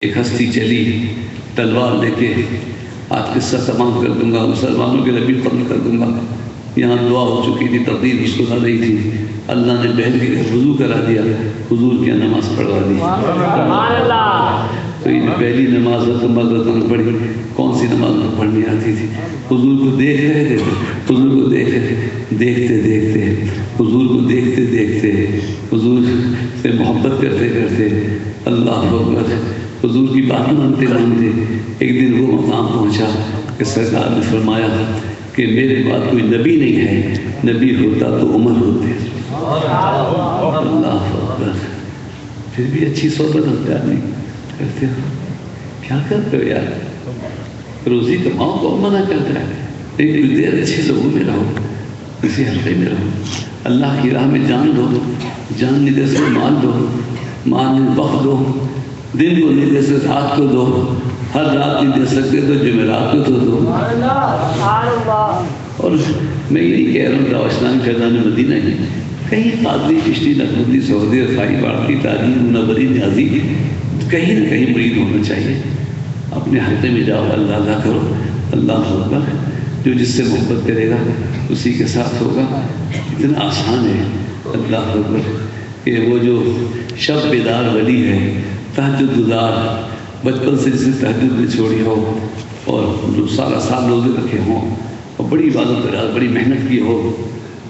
ایک ہستی چلی تلوار لے کے، آج قصہ تمام کر دوں گا، مسلمانوں کے نبی قتل کر دوں گا۔ یہاں دعا ہو چکی تھی، تقدیر اس کو نہ رہی تھی، اللہ نے بہن کے گھر وضو کرا دیا، حضور کی نماز پڑھوا دی۔ تو یہ پہلی نماز نے پڑھی، کون سی نماز میں پڑھنی آتی تھی؟ حضور کو دیکھ رہے تھے، حضور کو دیکھتے دیکھتے حضور کو دیکھتے دیکھتے حضور سے محبت کرتے کرتے اللہ اکبر، حضور کی بات مانتے مانتے ایک دن وہ مقام پہنچا کہ سرکار نے فرمایا کہ میرے بعد کوئی نبی نہیں ہے، نبی ہوتا تو عمر ہوتے۔ اللہ اکبر۔ پھر بھی اچھی صحبت اختیار نہیں کرتے ہو، کیا کرتے ہو یار؟ روزی کماؤ، کون منع کرتا ہے؟ ایک دیر اچھے لوگوں میں رہو، کسی حلقے میں رہو، اللہ کی راہ میں جان دو، جان نہیں دے سکتے مال دو، مال میں وقت دو، دن کو نہیں دے سکتے رات کو دو، ہر رات نہیں دے سکتے تو جمعرات کو تو دو۔ اور میں یہ نہیں کہہ رہا ہوں راوشنان فیضان مدینہ ہے، کہیں قادری چشتی نقشبندی سعودی رفاعی باقی تعلیم نبری نیازی کہیں نہ کہیں مرید ہونا چاہیے۔ اپنے حلقے میں جاؤ، اللہ اللہ کرو، اللہ اکبر، جو جس سے محبت کرے گا اسی کے ساتھ ہوگا۔ اتنا آسان ہے اللہ اکبر کہ وہ جو شب بیدار ولی ہے، تہجد گزار، بچپن سے جسے تہجد نے چھوڑی ہو اور جو سارا سال روزے رکھے ہوں اور بڑی عبادت کرا، بڑی محنت کی ہو،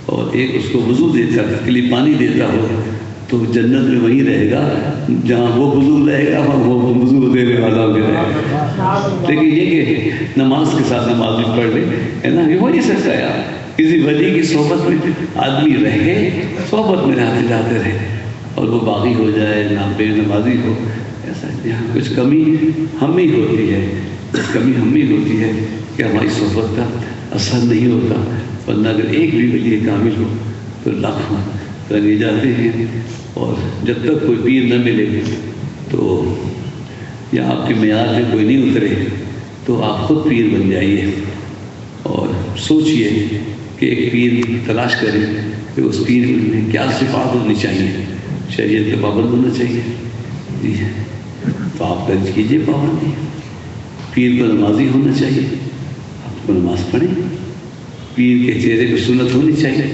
اور ایک اس کو وضو دیتا کے لیے پانی دیتا ہو، تو جنت میں وہیں رہے گا جہاں وہ وضو رہے گا، وہ وضو دینے والا بھی رہے گا۔ لیکن یہ کہ نماز کے ساتھ نماز بھی پڑھ لے، ہے نا، یہ ہو نہیں سکتا یار۔ کسی ولی کی صحبت میں آدمی رہے، صحبت میں رہتے جاتے رہے اور وہ باغی ہو جائے، نہ بے نمازی ہو، ایسا یہاں کچھ کمی ہم ہی ہوتی ہے، کچھ کمی ہم ہی ہوتی ہے کہ ہماری صحبت کا اثر نہیں ہوتا، ورنہ اگر ایک بھی ولی کامل ہو تو لاکھوں رنگے جاتے ہیں۔ اور جب تک کوئی پیر نہ ملے تو یا آپ کے معیار میں کوئی نہیں اترے تو آپ خود پیر بن جائیے اور سوچئے کہ ایک پیر تلاش کریں کہ اس پیر میں کیا صفات ہونی چاہیے۔ شریعت کا پابند ہونا چاہیے، جی تو آپ درج کیجیے پابندی۔ پیر کو نمازی ہونا چاہیے، آپ کو نماز پڑھیں۔ پیر کے چہرے کو سنت ہونی چاہیے،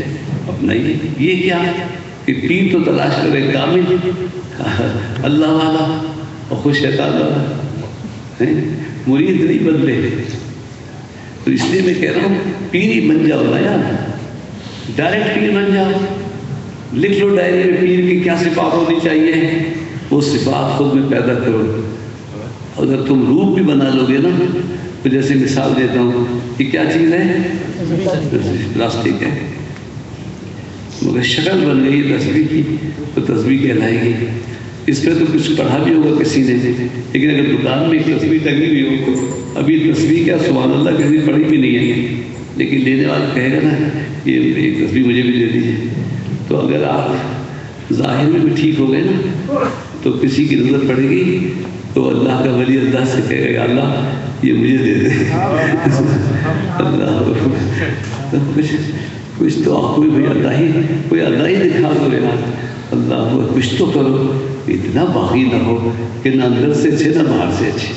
اپنائیے۔ یہ کیا ہے کہ پیر تو تلاش کرے کامل، اللہ والا اور خوش شیطان والا، مرید نہیں بدلے۔ تو اس لیے میں کہہ رہا ہوں پیر ہی بن جاؤ نا یار، ڈائریکٹ پیر بن جاؤ، لکھ لو ڈائری میں پیر کی کیا صفات ہونی چاہیے، وہ صفات خود میں پیدا کرو۔ اگر تم روپ بھی بنا لو گے نا، تو جیسے مثال دیتا ہوں، یہ کیا چیز ہے؟ پلاسٹک ہے، مگر شکل بن گئی تصویر کی تو تصویر کہلائے گی۔ اس پہ تو کچھ پڑھا بھی ہوگا کسی نے، لیکن اگر دکان میں ایک تصویر ٹنگی ہوئی ہو، ابھی تصویر کیا سبحان اللہ کسی پڑھی بھی نہیں ہے، لیکن لینے والا کہے گا نا یہ ایک تصویر مجھے بھی دے دیجیے۔ تو اگر آپ ظاہر میں بھی ٹھیک ہو گئے نا تو کسی کی نظر پڑے گی تو اللہ کا ولی اللہ سے کہے گا اللہ یہ مجھے دے دے۔ اللہ کچھ تو آپ کوئی اللہ ہی دکھا دو یار، اللہ کچھ تو کرو، اتنا باغی نہ ہو کہ نہ اندر سے اچھے نہ باہر سے اچھے۔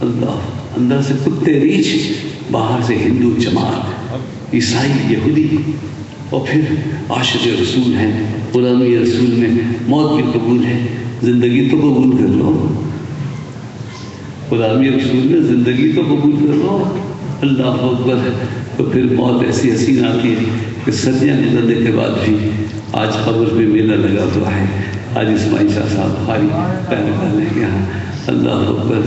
اللہ اندر سے کتے ریچھ، باہر سے ہندو جماعت، عیسائی یہودی، اور پھر عاشق رسول ہیں، غلامی رسول میں موت بھی قبول ہے، زندگی تو قبول کر لو، غلامی رسول میں زندگی تو قبول کر لو، اللہ اکبر۔ تو پھر موت ایسی حسین آتی ہے کہ صدیاں گزرنے کے بعد بھی آج قبر پہ میلہ لگا ہوا ہے، آج اسماعیل شاہ صاحب بخاری کہنے والے ہیں کہ ہاں اللہ اکبر